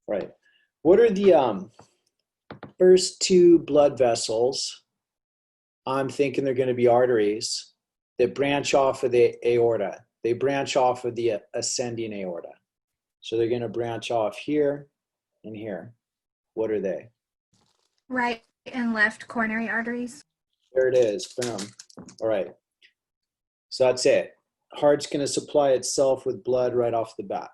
Right. What are the first two blood vessels? I'm thinking they're going to be arteries that branch off of the aorta. They branch off of the ascending aorta. So they're going to branch off here and here. What are they? Right and left coronary arteries. There it is. Boom. All right. So that's it. Heart's going to supply itself with blood right off the bat.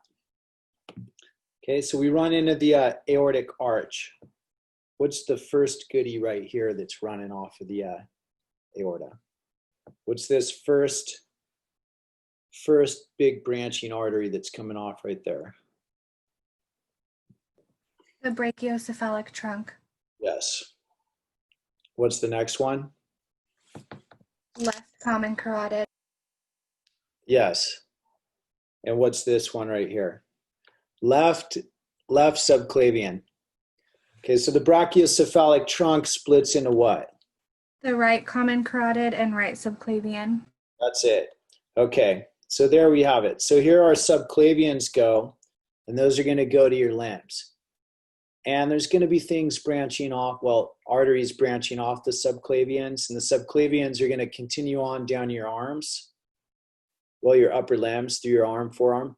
Okay, so we run into the aortic arch. What's the first goodie right here that's running off of the aorta? What's this first big branching artery that's coming off right there? The brachiocephalic trunk. Yes. What's the next one? Left common carotid. Yes. And what's this one right here? Left subclavian. Okay, so the brachiocephalic trunk splits into what? The right common carotid and right subclavian. That's it. Okay, so there we have it. So here our subclavians go, and those are going to go to your limbs. And there's going to be things branching off, well, arteries branching off the subclavians, and the subclavians are going to continue on down your arms, well, your upper limbs through your arm, forearm.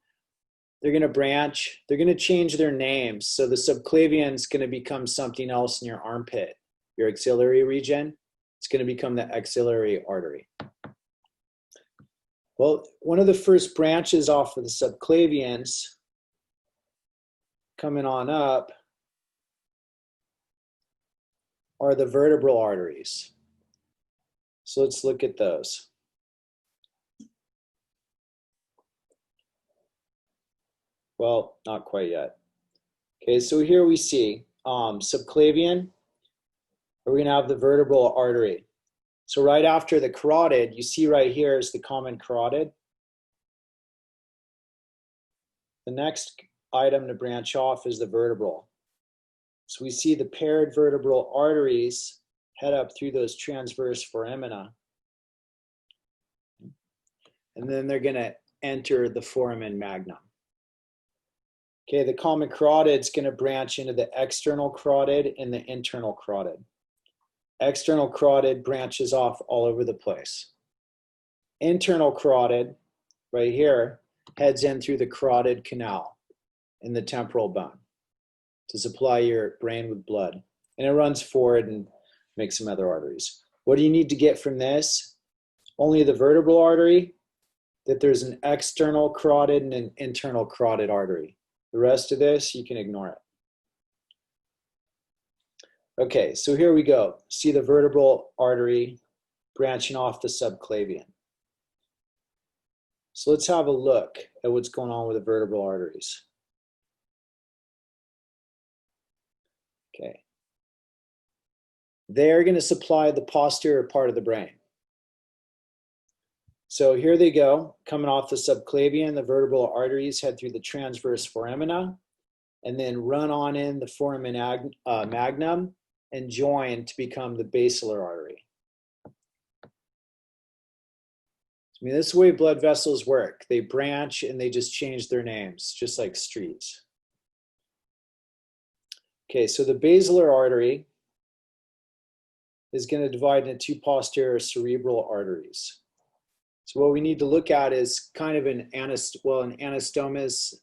They're going to branch, they're going to change their names. So the subclavian is going to become something else in your armpit, your axillary region. It's going to become the axillary artery. Well, one of the first branches off of the subclavians coming on up are the vertebral arteries. So let's look at those. Well, not quite yet. Okay, so here we see subclavian, we're going to have the vertebral artery. So right after the carotid, you see right here is the common carotid. The next item to branch off is the vertebral. So we see the paired vertebral arteries head up through those transverse foramina. And then they're going to enter the foramen magnum. Okay, the common carotid is going to branch into the external carotid and the internal carotid. External carotid branches off all over the place. Internal carotid, right here, heads in through the carotid canal in the temporal bone to supply your brain with blood. And it runs forward and makes some other arteries. What do you need to get from this? Only the vertebral artery, that there's an external carotid and an internal carotid artery. The rest of this, you can ignore it. Okay, so here we go. See the vertebral artery branching off the subclavian. So let's have a look at what's going on with the vertebral arteries. Okay. They're going to supply the posterior part of the brain. So here they go, coming off the subclavian, the vertebral arteries head through the transverse foramina and then run on in the foramen magnum and join to become the basilar artery. I mean, this is the way blood vessels work. They branch and they just change their names, just like streets. Okay, so the basilar artery is going to divide into two posterior cerebral arteries. So what we need to look at is kind of an anastomosis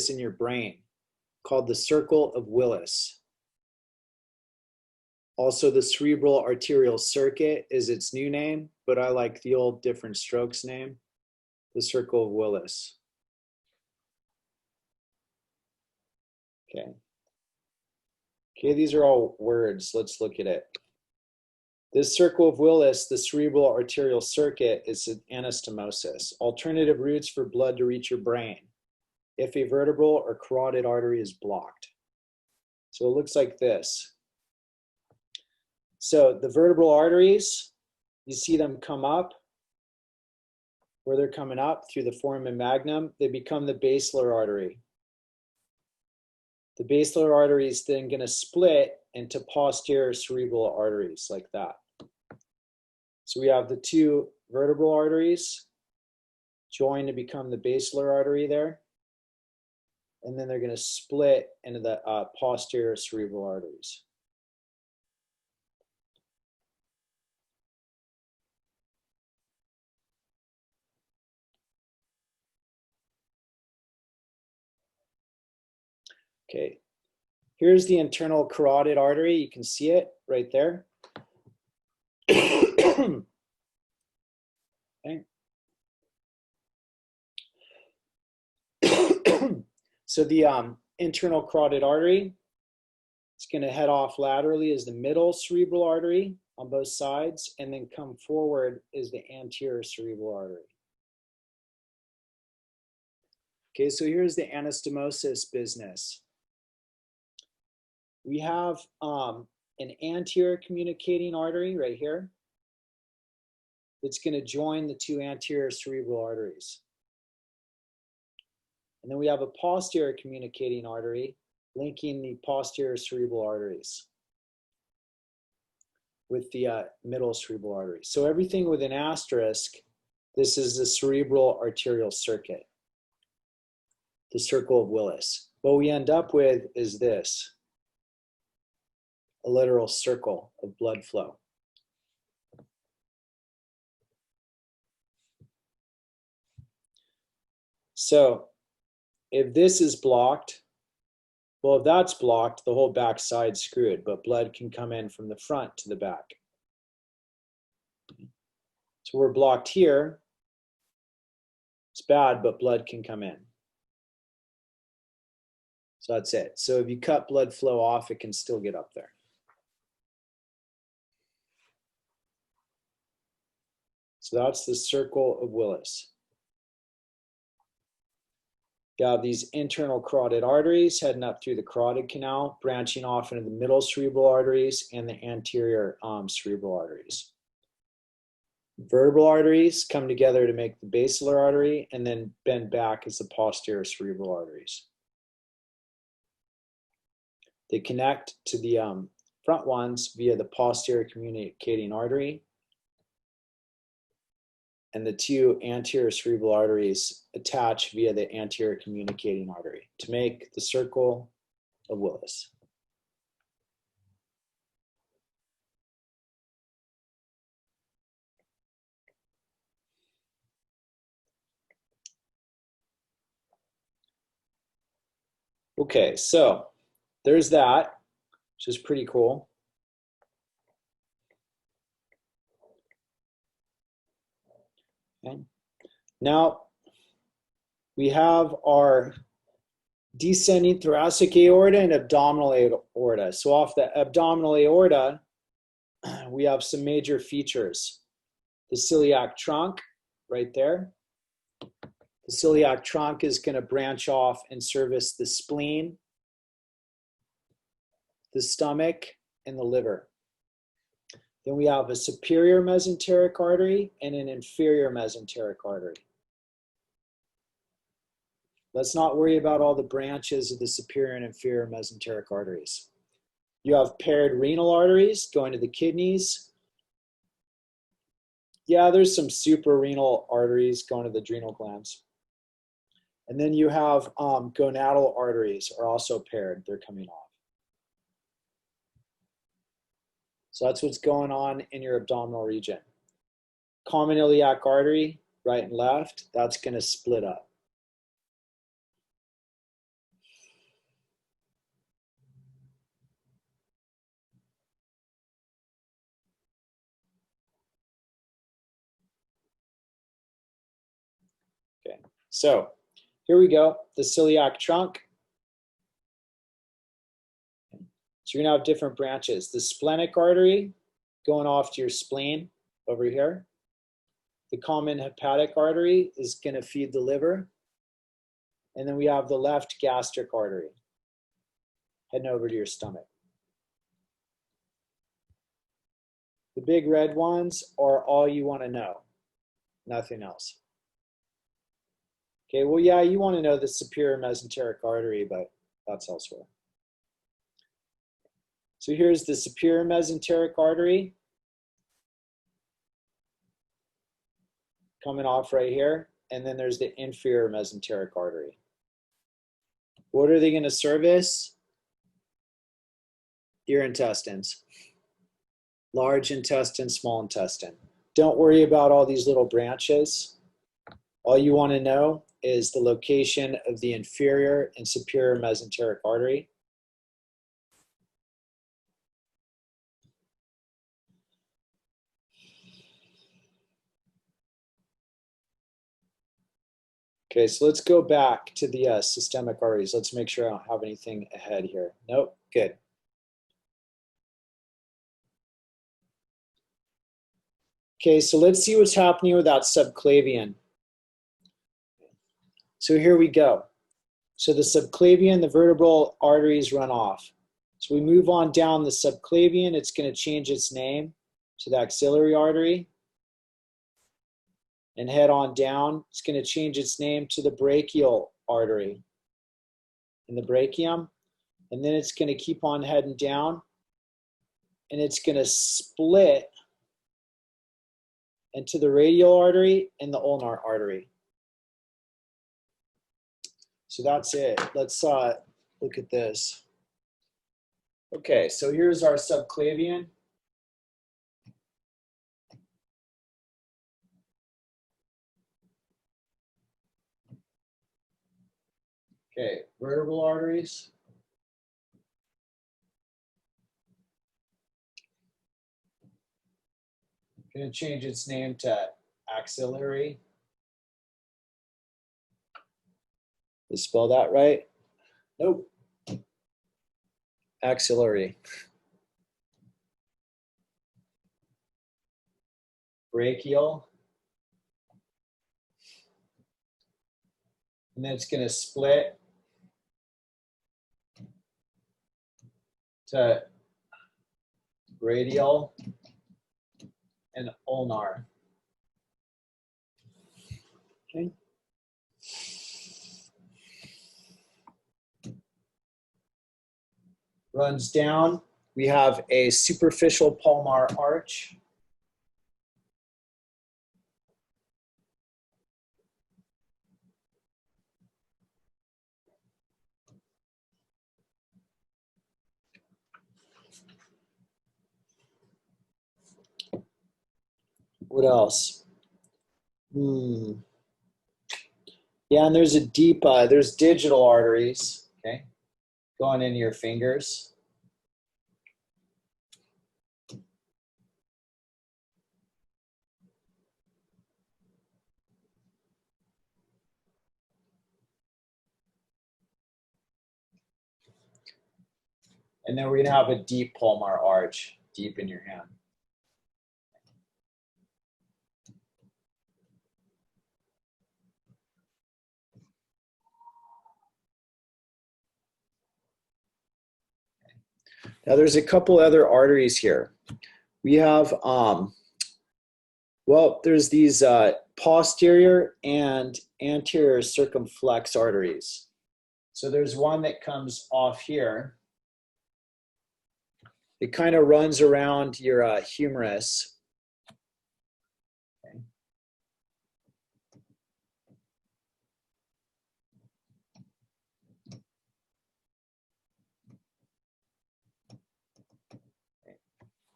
in your brain called the circle of Willis. Also, the cerebral arterial circuit is its new name, but I like the old different strokes name, the circle of Willis. Okay. Okay, these are all words. Let's look at it. This circle of Willis, the cerebral arterial circuit, is an anastomosis, alternative routes for blood to reach your brain if a vertebral or carotid artery is blocked. So it looks like this. So the vertebral arteries, you see them come up, where they're coming up through the foramen magnum, they become the basilar artery. The basilar artery is then going to split into posterior cerebral arteries like that. So we have the two vertebral arteries join to become the basilar artery there. and then they're going to split into the posterior cerebral arteries. Okay, here's the internal carotid artery. You can see it right there. Okay. So the internal carotid artery, it's going to head off laterally as the middle cerebral artery on both sides, and then come forward is the anterior cerebral artery. Okay, so here's the anastomosis business. We have an anterior communicating artery right here that's going to join the two anterior cerebral arteries. And then we have a posterior communicating artery linking the posterior cerebral arteries with the middle cerebral artery. So everything with an asterisk, this is the cerebral arterial circuit, the circle of Willis. What we end up with is this, a literal circle of blood flow. So if this is blocked, well, if that's blocked, the whole back side's screwed, but blood can come in from the front to the back. So we're blocked here. It's bad, but blood can come in. So that's it. So if you cut blood flow off, it can still get up there. So that's the circle of Willis. You have these internal carotid arteries heading up through the carotid canal, branching off into the middle cerebral arteries and the anterior cerebral arteries. Vertebral arteries come together to make the basilar artery and then bend back as the posterior cerebral arteries. They connect to the front ones via the posterior communicating artery, and the two anterior cerebral arteries attach via the anterior communicating artery to make the circle of Willis. Okay, so there's that, which is pretty cool. Okay. Now we have our descending thoracic aorta and abdominal aorta. So off the abdominal aorta, we have some major features. The celiac trunk right there. The celiac trunk is going to branch off and service the spleen, the stomach, and the liver. Then we have a superior mesenteric artery and an inferior mesenteric artery. Let's not worry about all the branches of the superior and inferior mesenteric arteries. You have paired renal arteries going to the kidneys. Yeah, there's some suprarenal arteries going to the adrenal glands. And then you have gonadal arteries are also paired. They're coming off. So that's what's going on in your abdominal region. Common iliac artery, right and left, that's going to split up. Okay, so here we go, the celiac trunk. So you're gonna have different branches. The splenic artery going off to your spleen over here. The common hepatic artery is gonna feed the liver. And then we have the left gastric artery heading over to your stomach. The big red ones are all you wanna know, nothing else. Okay, well, yeah, you wanna know the superior mesenteric artery, but that's elsewhere. So here's the superior mesenteric artery coming off right here. And then there's the inferior mesenteric artery. What are they going to service? Your intestines. Large intestine, small intestine. Don't worry about all these little branches. All you want to know is the location of the inferior and superior mesenteric artery. Okay, so let's go back to the systemic arteries. Let's make sure I don't have anything ahead here. Nope, good. Okay, so let's see what's happening with that subclavian. So here we go. So the subclavian, the vertebral arteries run off. So we move on down the subclavian, it's going to change its name to the axillary artery. And head on down, it's going to change its name to the brachial artery in the brachium. And then it's going to keep on heading down, and it's going to split into the radial artery and the ulnar artery. So that's it. Let's look at this. Okay, so here's our subclavian. Okay, vertebral arteries. Going to change its name to axillary. Did I spell that right? Nope. Axillary. Brachial. And then it's going to split to radial and ulnar. Okay. Runs down. We have a superficial palmar arch. What else? Yeah, and there's a deep, there's digital arteries, okay, going into your fingers. And then we're going to have a deep palmar arch deep in your hand. Now there's a couple other arteries here. We have, well, there's these posterior and anterior circumflex arteries. So there's one that comes off here. It kind of runs around your humerus. Okay.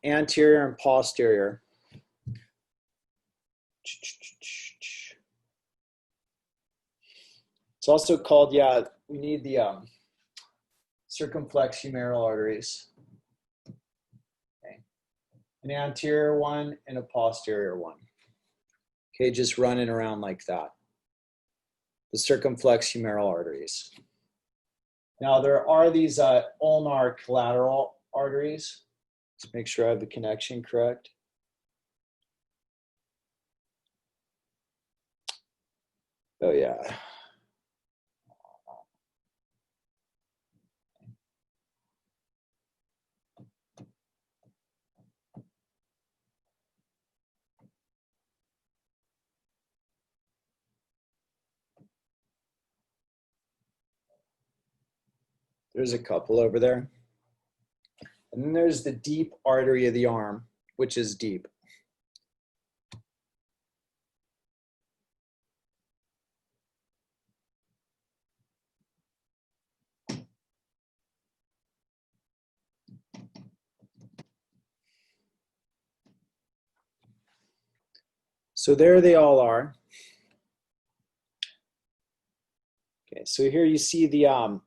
Anterior and posterior. It's also called, yeah, we need the circumflex humeral arteries. Okay. An anterior one and a posterior one. Okay, just running around like that. The circumflex humeral arteries. Now there are these ulnar collateral arteries. Let's make sure I have the connection correct. Oh yeah. There's a couple over there. And then there's the deep artery of the arm, which is deep. So there they all are. Okay, so here you see the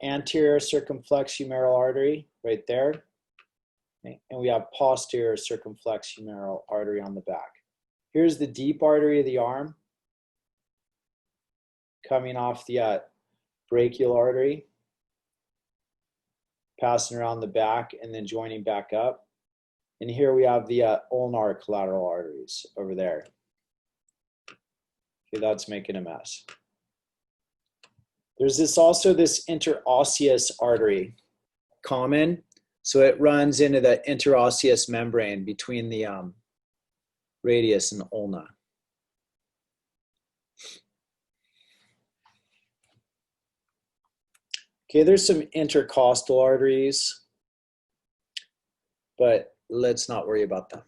anterior circumflex humeral artery right there. Okay, and we have posterior circumflex humeral artery on the back. Here's the deep artery of the arm coming off the brachial artery, passing around the back and then joining back up. And here we have the ulnar collateral arteries over there. Okay, that's making a mess. There's also this interosseous artery, common. So it runs into the interosseous membrane between the radius and ulna. Okay, there's some intercostal arteries, but let's not worry about them.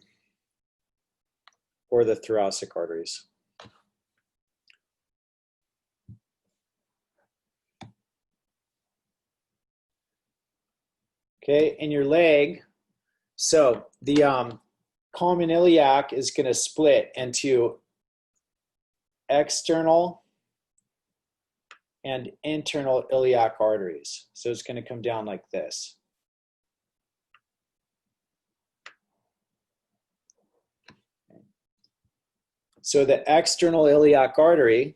Or the thoracic arteries. Okay, in your leg, so the common iliac is going to split into external and internal iliac arteries. So it's going to come down like this. So the external iliac artery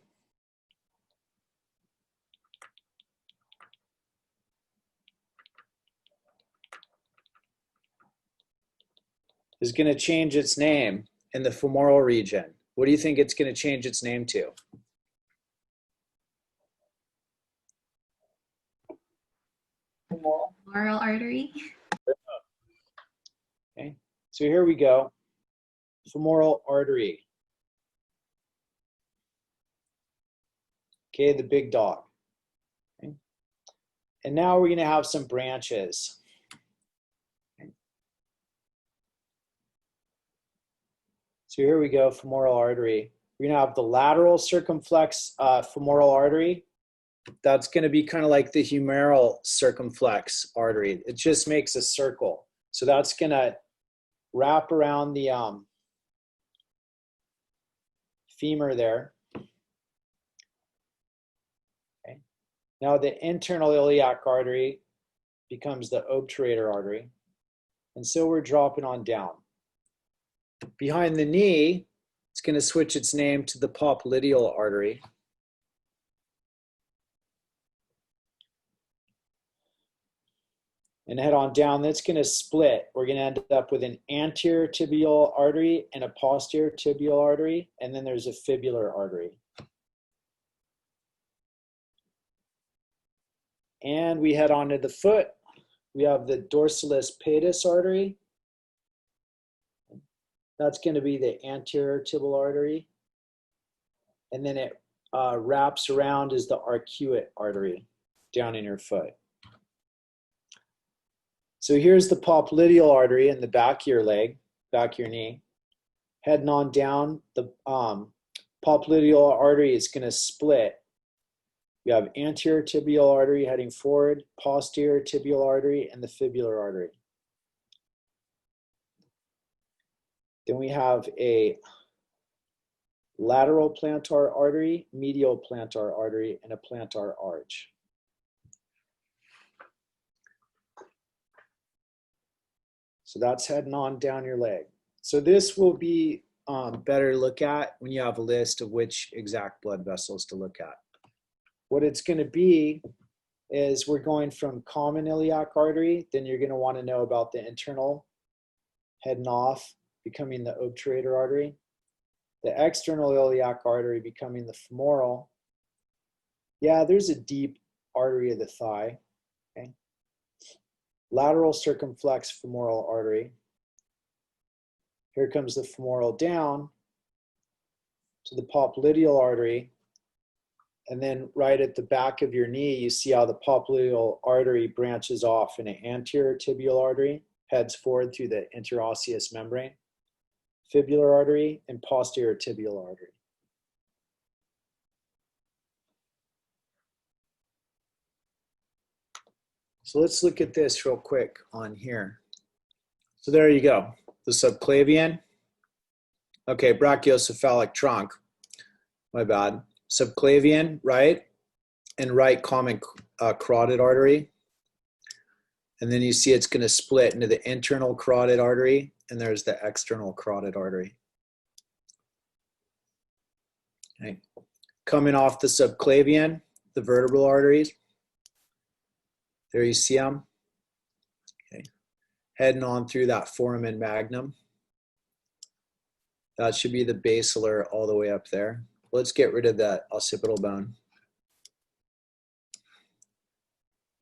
is going to change its name in the femoral region. What do you think it's going to change its name to? Femoral artery. Okay, so here we go. Femoral artery. Okay, the big dog. Okay. And now we're going to have some branches. Okay. So here we go, femoral artery. We're going to have the lateral circumflex femoral artery. That's going to be kind of like the humeral circumflex artery. It just makes a circle. So that's going to wrap around the femur there. Okay. Now the internal iliac artery becomes the obturator artery. And so we're dropping on down. Behind the knee, it's going to switch its name to the popliteal artery. And head on down, that's going to split. We're going to end up with an anterior tibial artery and a posterior tibial artery, and then there's a fibular artery. And we head on to the foot. We have the dorsalis pedis artery. That's going to be the anterior tibial artery. And then it wraps around as the arcuate artery down in your foot. So here's the popliteal artery in the back of your leg, back of your knee. Heading on down, the popliteal artery is going to split. You have anterior tibial artery heading forward, posterior tibial artery, and the fibular artery. Then we have a lateral plantar artery, medial plantar artery, and a plantar arch. So that's heading on down your leg. So this will be better to look at when you have a list of which exact blood vessels to look at. What it's going to be is we're going from common iliac artery, then you're going to want to know about the internal, heading off, becoming the obturator artery. The external iliac artery becoming the femoral. Yeah, there's a deep artery of the thigh. Okay. Lateral circumflex femoral artery. Here comes the femoral down to the popliteal artery. And then right at the back of your knee, you see how the popliteal artery branches off in an anterior tibial artery, heads forward through the interosseous membrane, fibular artery, and posterior tibial artery. So let's look at this real quick on here. So there you go, the subclavian, Okay, brachiocephalic trunk. My bad. Subclavian, right? And right common carotid artery. And then you see it's going to split into the internal carotid artery, and there's the external carotid artery. Okay. Coming off the subclavian, the vertebral arteries. There you see them. Okay. Heading on through that foramen magnum. That should be the basilar all the way up there. Let's get rid of that occipital bone.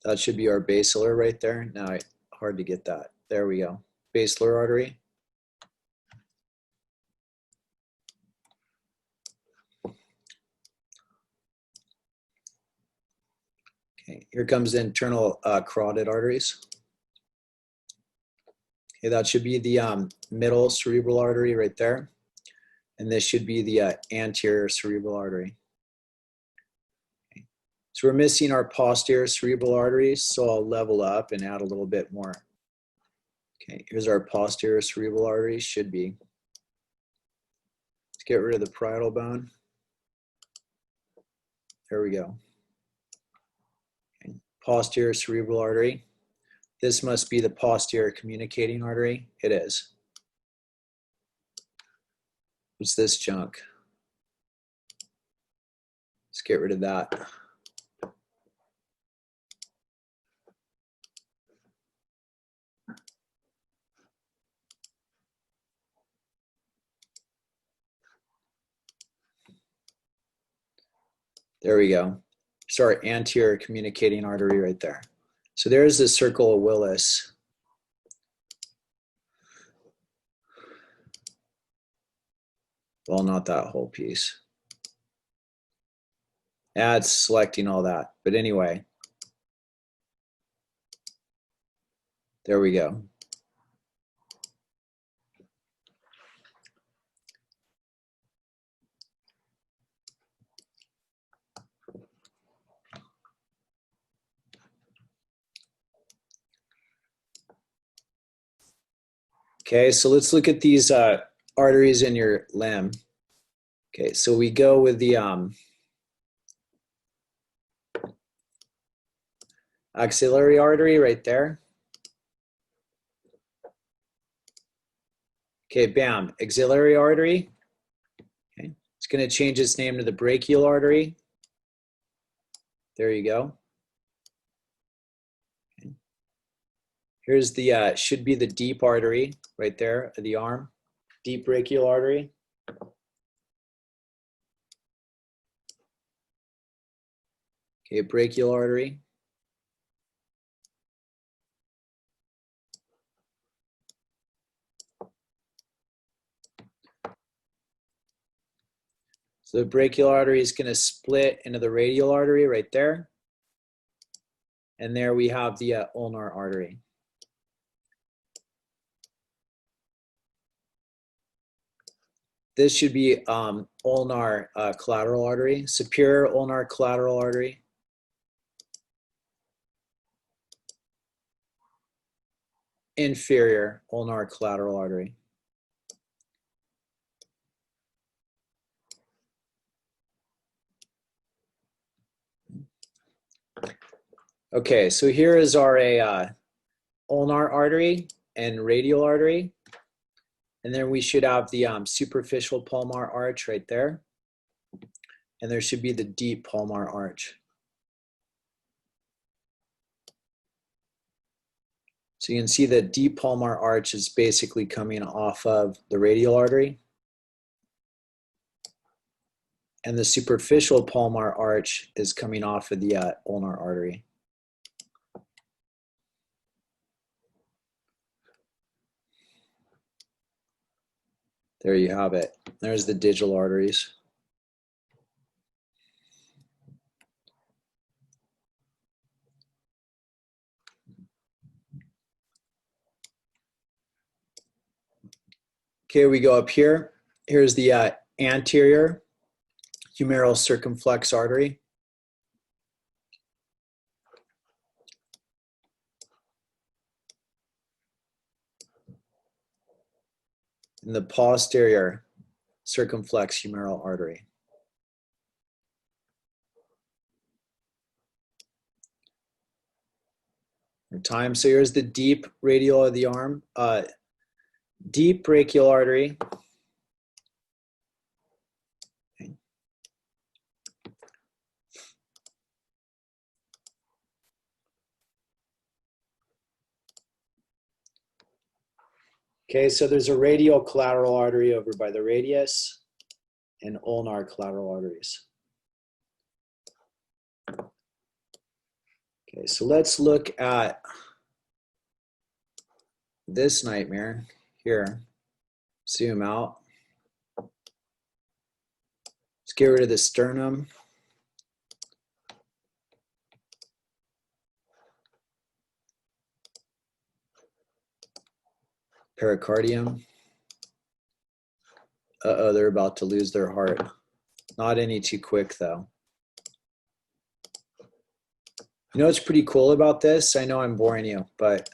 That should be our basilar right there. Now, hard to get that. There we go. Basilar artery. Okay, here comes the internal carotid arteries. Okay, that should be the middle cerebral artery right there. And this should be the anterior cerebral artery. Okay. So we're missing our posterior cerebral arteries, so I'll level up and add a little bit more. Okay, here's our posterior cerebral artery, should be. Let's get rid of the parietal bone. There we go. Okay. Posterior cerebral artery. This must be the posterior communicating artery. It is. What's this junk? Let's get rid of that. There we go. So our anterior communicating artery right there. So there's the circle of Willis. Well, not that whole piece. Yeah, it's selecting all that. But anyway, there we go. Okay, so let's look at these arteries in your limb. Okay, so we go with the axillary artery right there. Okay, bam, axillary artery. Okay, it's going to change its name to the brachial artery. There you go. Okay. Here's the, should be the deep artery right there of the arm, deep brachial artery. Okay, brachial artery. So the brachial artery is going to split into the radial artery right there. And there we have the ulnar artery. This should be ulnar collateral artery, superior ulnar collateral artery. Inferior ulnar collateral artery. Okay, so here is our ulnar artery and radial artery. And then we should have the superficial palmar arch right there. And there should be the deep palmar arch. So you can see the deep palmar arch is basically coming off of the radial artery. And the superficial palmar arch is coming off of the ulnar artery. There you have it. There's the digital arteries. Okay, we go up here. Here's the anterior humeral circumflex artery. And the posterior circumflex humeral artery. Time. So here's the deep radial of the arm, deep brachial artery. Okay, so there's a radial collateral artery over by the radius and ulnar collateral arteries. Okay, so let's look at this nightmare here. Zoom out. Let's get rid of the sternum. Pericardium. Uh-oh, they're about to lose their heart. Not any too quick, though. You know what's pretty cool about this? I know I'm boring you, but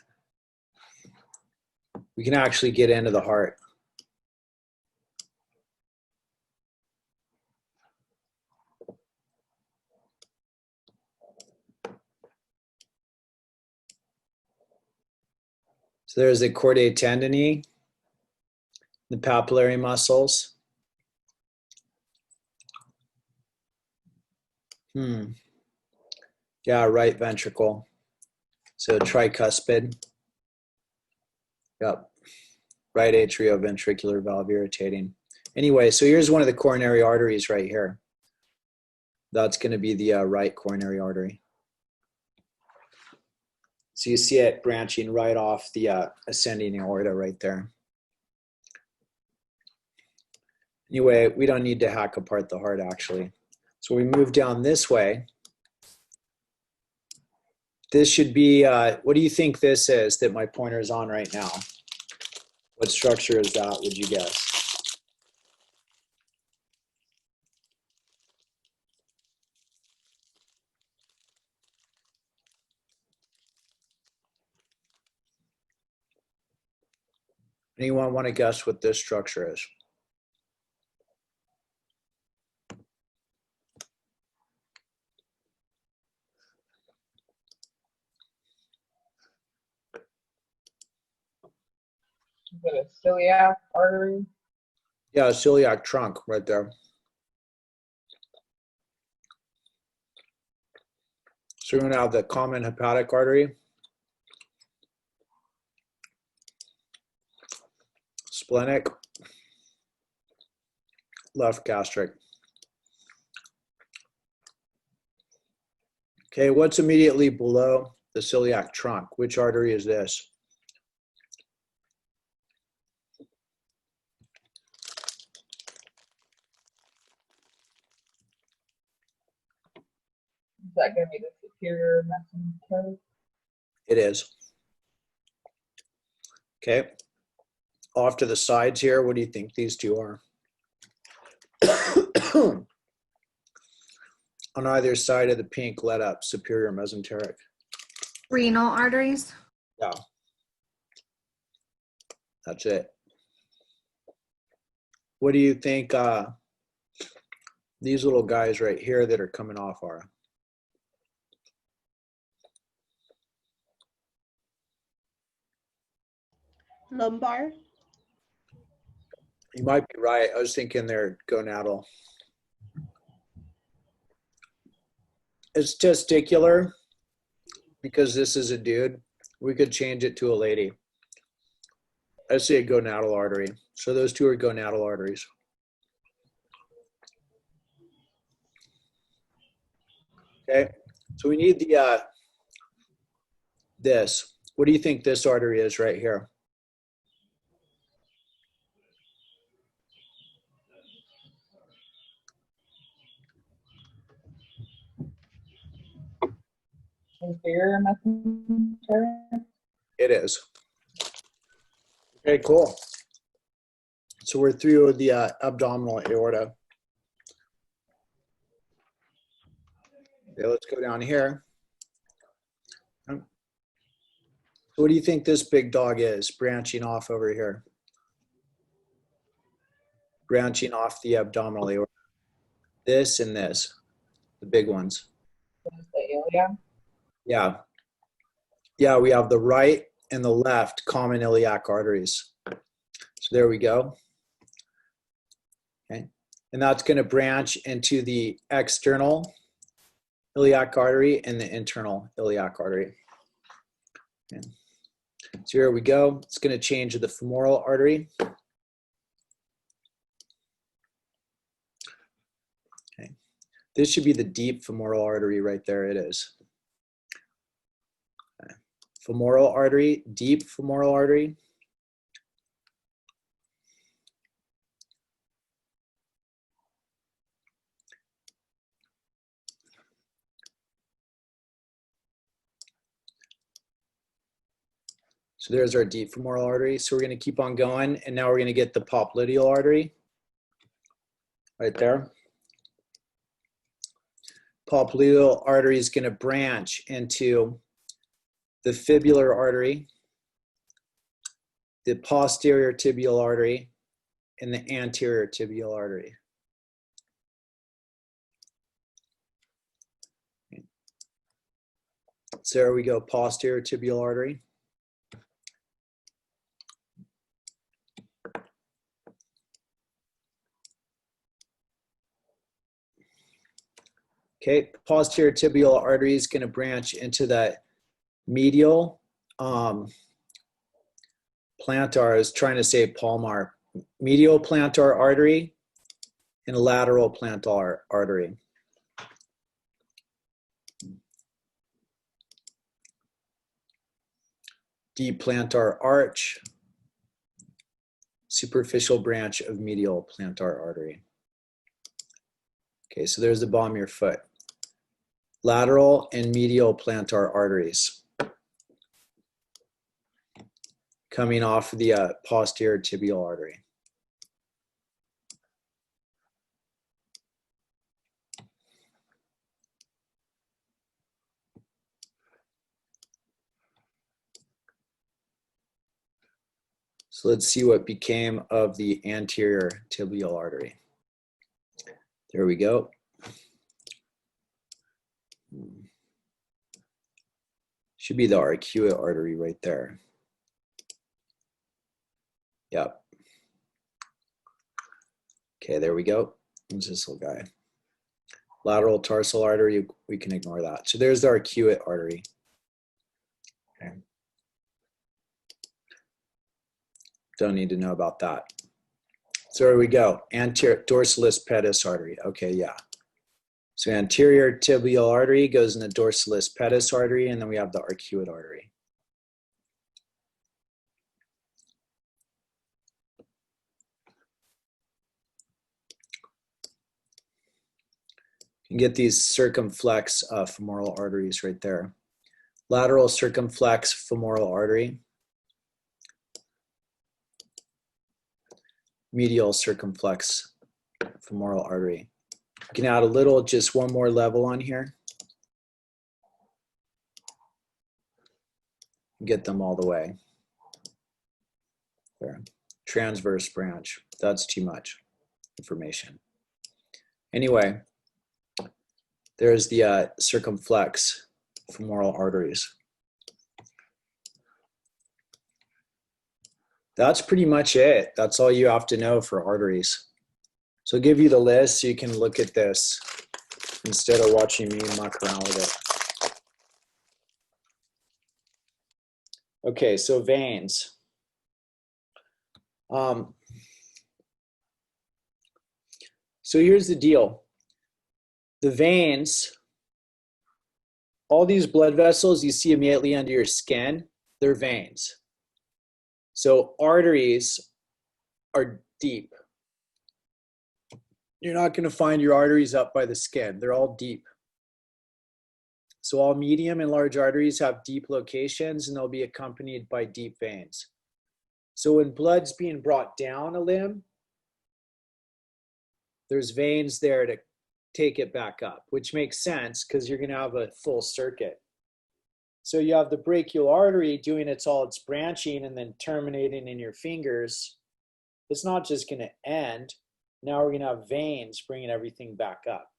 we can actually get into the heart. So there's the chordae tendineae, the papillary muscles. Yeah, right ventricle. So tricuspid. Yep. Right atrioventricular valve irritating. Anyway, so here's one of the coronary arteries right here. That's going to be the right coronary artery. So you see it branching right off the ascending aorta right there. Anyway, we don't need to hack apart the heart actually. So we move down this way. This should be, what do you think this is that my pointer is on right now? What structure is that, would you guess? Anyone want to guess what this structure is? Is it a celiac artery? Yeah, celiac trunk right there. So we're going to have the common hepatic artery, splenic, left gastric. Okay, what's immediately below the celiac trunk? Which artery is this? Is that going to be the superior mesenteric? It is. Okay. Off to the sides here, what do you think these two are? On either side of the pink let up, superior mesenteric. Renal arteries. Yeah. That's it. What do you think these little guys right here that are coming off are? Lumbar. You might be right. I was thinking they're gonadal. It's testicular because this is a dude. We could change it to a lady. I say a gonadal artery. So those two are gonadal arteries. Okay. So we need the this. What do you think this artery is right here? Inferior mesenteric? It is. Okay, cool. So we're through the abdominal aorta. Okay, let's go down here. So what do you think this big dog is branching off over here? branching off the abdominal aorta. This and this, the big ones. What is the iliac? Yeah. Yeah, we have the right and the left common iliac arteries. So there we go. Okay. And that's going to branch into the external iliac artery and the internal iliac artery. Okay. So here we go. It's going to change to the femoral artery. Okay. This should be the deep femoral artery right there. It is. Okay. Femoral artery, deep femoral artery. So there's our deep femoral artery. So we're going to keep on going. And now we're going to get the popliteal artery right there. Popliteal artery is going to branch into the fibular artery, the posterior tibial artery, and the anterior tibial artery. So there we go, posterior tibial artery. Okay, posterior tibial artery is going to branch into that medial plantar. I was trying to say palmar. Medial plantar artery and lateral plantar artery. Deep plantar arch, superficial branch of medial plantar artery. Okay, so there's the bottom of your foot. Lateral and medial plantar arteries coming off the posterior tibial artery. So let's see what became of the anterior tibial artery. There we go. Should be the arcuate artery right there. Yep. Okay, there we go. Who's this little guy? Lateral tarsal artery, we can ignore that. So there's the arcuate artery. Okay. Don't need to know about that. So there we go. Anterior dorsalis pedis artery. Okay, yeah. So anterior tibial artery goes in the dorsalis pedis artery, and then we have the arcuate artery. You can get these circumflex femoral arteries right there. Lateral circumflex femoral artery. Medial circumflex femoral artery. You can add a little, just one more level on here. Get them all the way. There. Transverse branch. That's too much information. Anyway, there's the circumflex femoral arteries. That's pretty much it. That's all you have to know for arteries. So I'll give you the list so you can look at this instead of watching me muck around with it. Okay, so veins. So here's the deal. The veins, all these blood vessels you see immediately under your skin, they're veins. So arteries are deep. You're not going to find your arteries up by the skin. They're all deep. So all medium and large arteries have deep locations, and they'll be accompanied by deep veins. So when blood's being brought down a limb, there's veins there to take it back up, which makes sense because you're going to have a full circuit. So you have the brachial artery doing all its branching and then terminating in your fingers. It's not just going to end. Now we're going to have veins bringing everything back up.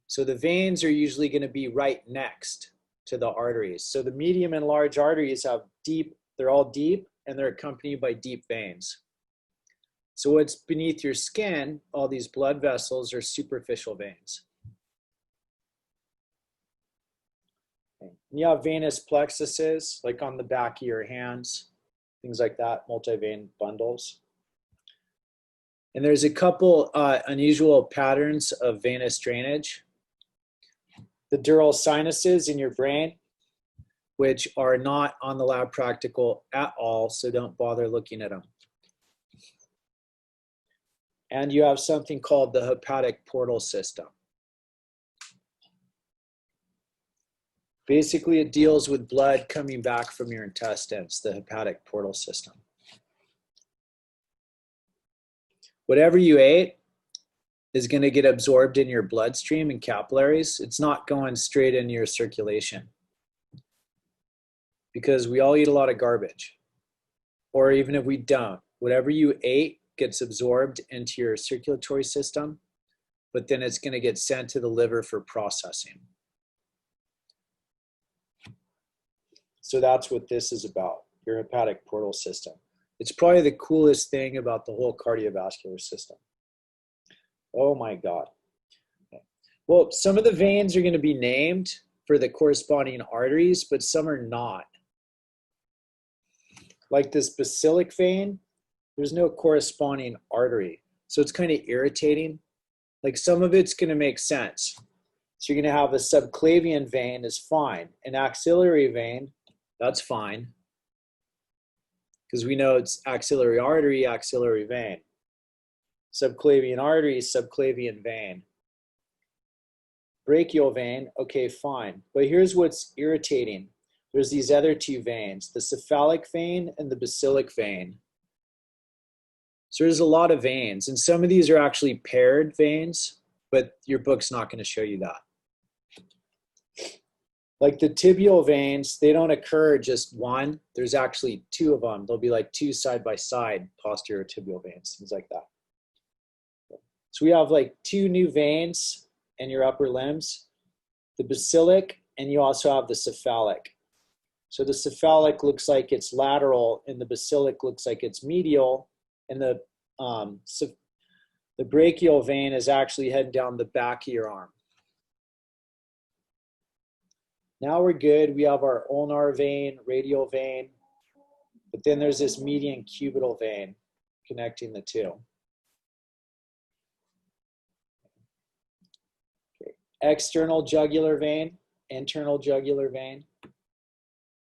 So the veins are usually going to be right next to the arteries. So the medium and large arteries have deep, they're all deep, and they're accompanied by deep veins. So what's beneath your skin, all these blood vessels, are superficial veins. Okay. You have venous plexuses, like on the back of your hands, things like that, multi-vein bundles. And there's a couple unusual patterns of venous drainage. The dural sinuses in your brain, which are not on the lab practical at all, so don't bother looking at them. And you have something called the hepatic portal system. Basically, it deals with blood coming back from your intestines, the hepatic portal system. Whatever you ate is going to get absorbed in your bloodstream and capillaries. It's not going straight into your circulation because we all eat a lot of garbage. Or even if we don't, whatever you ate gets absorbed into your circulatory system, but then it's going to get sent to the liver for processing. So that's what this is about, your hepatic portal system. It's probably the coolest thing about the whole cardiovascular system. Oh my God. Okay. Well, some of the veins are going to be named for the corresponding arteries, but some are not. Like this basilic vein, there's no corresponding artery. So it's kind of irritating. Like some of it's going to make sense. So you're going to have a subclavian vein is fine. An axillary vein, that's fine. Because we know it's axillary artery, axillary vein. Subclavian artery, subclavian vein. Brachial vein, okay, fine. But here's what's irritating. There's these other two veins, the cephalic vein and the basilic vein. So there's a lot of veins, and some of these are actually paired veins, but your book's not going to show you that. Like the tibial veins, they don't occur just one. There's actually two of them. There'll be like two side-by-side posterior tibial veins, things like that. So we have like two new veins in your upper limbs, the basilic, and you also have the cephalic. So the cephalic looks like it's lateral, and the basilic looks like it's medial, and the brachial vein is actually heading down the back of your arm. Now we're good. We have our ulnar vein, radial vein, but then there's this median cubital vein connecting the two. Okay. External jugular vein, internal jugular vein.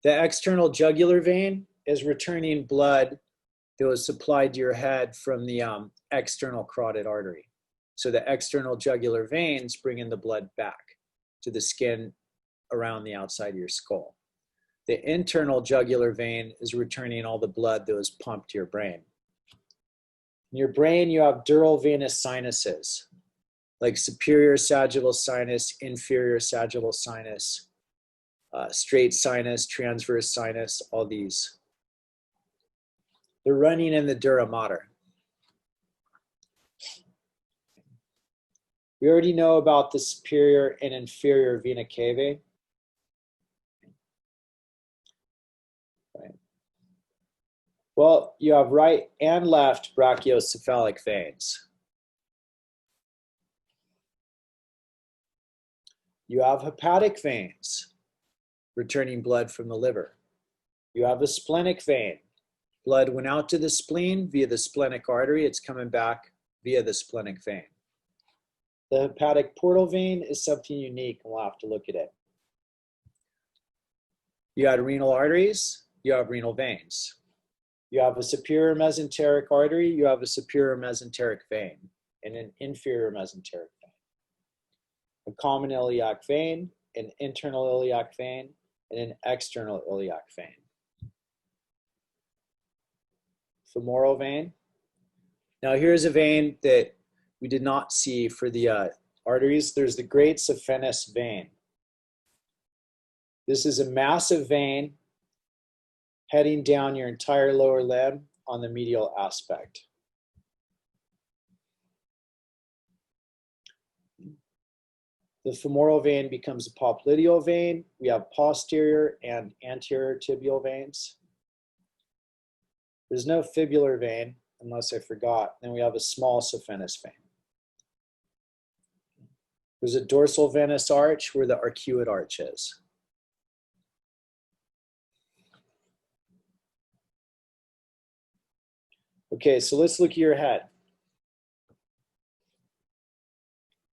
The external jugular vein is returning blood that was supplied to your head from the external carotid artery. So the external jugular veins bring in the blood back to the skin around the outside of your skull. The internal jugular vein is returning all the blood that was pumped to your brain. In your brain, you have dural venous sinuses, like superior sagittal sinus, inferior sagittal sinus, straight sinus, transverse sinus, all these. They're running in the dura mater. We already know about the superior and inferior vena cavae. Right. Well, you have right and left brachiocephalic veins. You have hepatic veins returning blood from the liver. You have a splenic vein. Blood went out to the spleen via the splenic artery. It's coming back via the splenic vein. The hepatic portal vein is something unique, and we'll have to look at it. You had renal arteries, you have renal veins. You have a superior mesenteric artery, you have a superior mesenteric vein, and an inferior mesenteric vein. A common iliac vein, an internal iliac vein, and an external iliac vein. Femoral vein. Now here's a vein that we did not see for the arteries. There's the great saphenous vein. This is a massive vein heading down your entire lower limb on the medial aspect. The femoral vein becomes a popliteal vein. We have posterior and anterior tibial veins. There's no fibular vein, unless I forgot. Then we have a small saphenous vein. There's a dorsal venous arch where the arcuate arch is. Okay, so let's look at your head.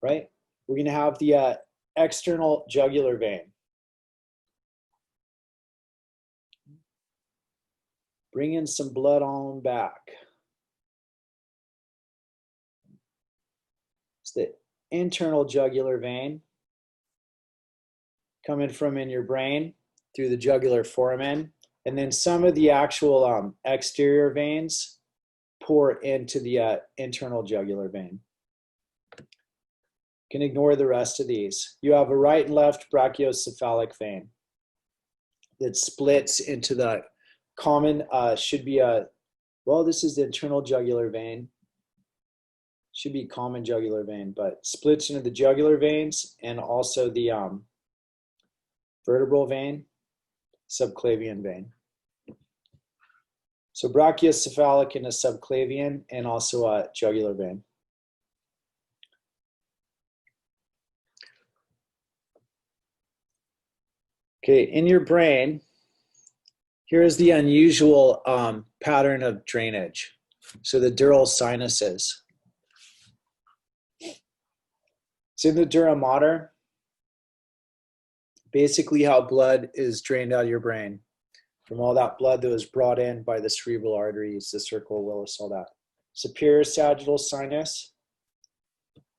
Right? We're going to have the external jugular vein. Bring in some blood on back. It's the internal jugular vein coming from in your brain through the jugular foramen. And then some of the actual exterior veins pour into the internal jugular vein. You can ignore the rest of these. You have a right and left brachiocephalic vein that splits into the common, should be well, this is the internal jugular vein. Should be common jugular vein, but splits into the jugular veins and also the vertebral vein, subclavian vein. So brachiocephalic and a subclavian and also a jugular vein. Okay, in your brain, here is the unusual pattern of drainage. So the dural sinuses. It's in the dura mater. Basically how blood is drained out of your brain. From all that blood that was brought in by the cerebral arteries, the circle Willis, all that. Superior sagittal sinus.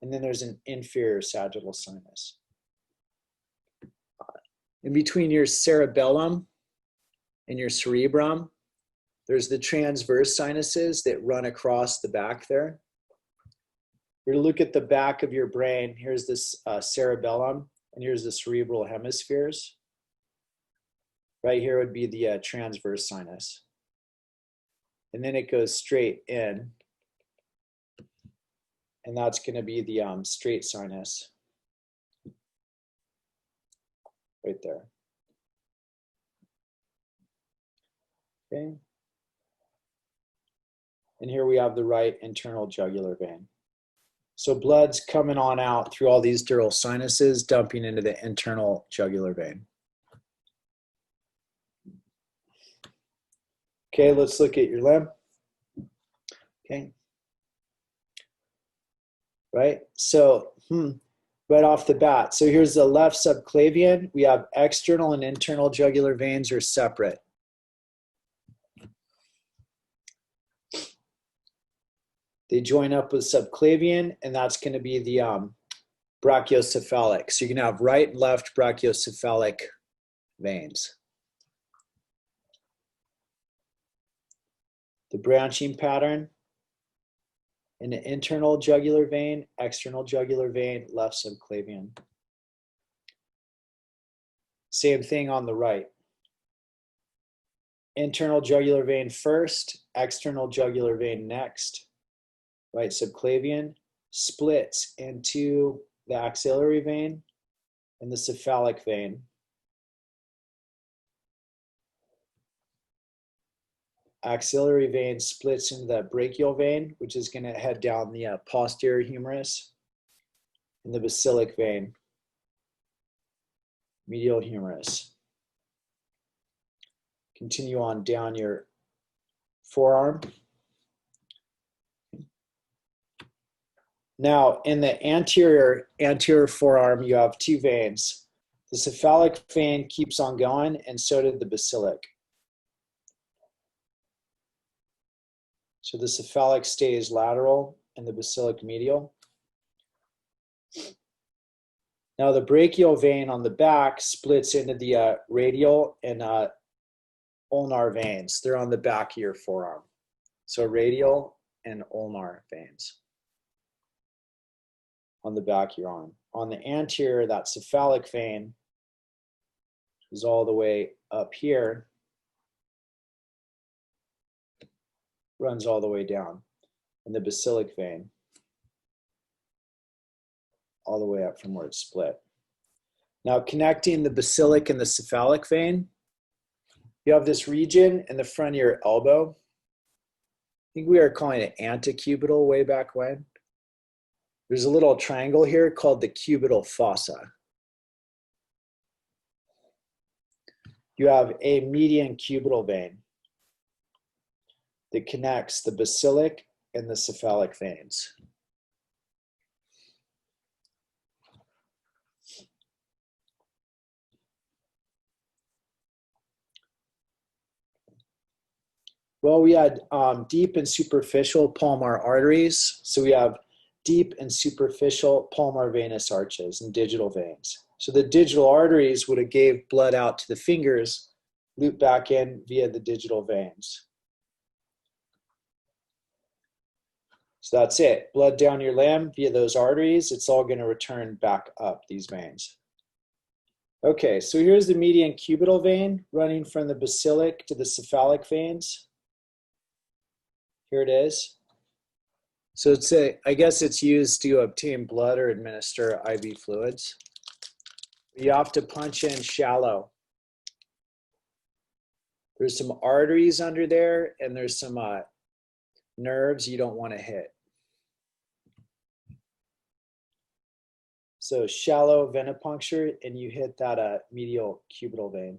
And then there's an inferior sagittal sinus. In between your cerebellum and your cerebrum, there's the transverse sinuses that run across the back there. We're going to look at the back of your brain. Here's this cerebellum, and here's the cerebral hemispheres. Right here would be the transverse sinus. And then it goes straight in. And that's going to be the straight sinus. Right there. Okay. And here we have the right internal jugular vein. So blood's coming on out through all these dural sinuses, dumping into the internal jugular vein. Okay, let's look at your limb. Okay. Right, so right off the bat. So here's the left subclavian. We have external and internal jugular veins are separate. They join up with subclavian, and that's going to be the brachiocephalic. So you can have right and left brachiocephalic veins. The branching pattern in the internal jugular vein, external jugular vein, left subclavian. Same thing on the right. Internal jugular vein first, external jugular vein next. Right subclavian splits into the axillary vein and the cephalic vein. Axillary vein splits into the brachial vein, which is going to head down the posterior humerus, and the basilic vein, medial humerus. Continue on down your forearm. Now, in the anterior forearm, you have two veins. The cephalic vein keeps on going, and so did the basilic. So the cephalic stays lateral and the basilic medial. Now the brachial vein on the back splits into the radial and ulnar veins. They're on the back of your forearm. So radial and ulnar veins on the back of your arm. On the anterior, that cephalic vein is all the way up here, runs all the way down, and the basilic vein all the way up from where it's split. Now connecting the basilic and the cephalic vein, you have this region in the front of your elbow. I think we are calling it antecubital way back when. There's a little triangle here called the cubital fossa. You have a median cubital vein that connects the basilic and the cephalic veins. Well, we had deep and superficial palmar arteries. So we have deep and superficial palmar venous arches and digital veins. So the digital arteries would have gave blood out to the fingers, loop back in via the digital veins. So that's it. Blood down your limb via those arteries. It's all going to return back up these veins. Okay, so here's the median cubital vein running from the basilic to the cephalic veins. Here it is. So it's I guess it's used to obtain blood or administer IV fluids. You have to punch in shallow. There's some arteries under there, and there's some nerves you don't want to hit. So shallow venipuncture, and you hit that medial cubital vein.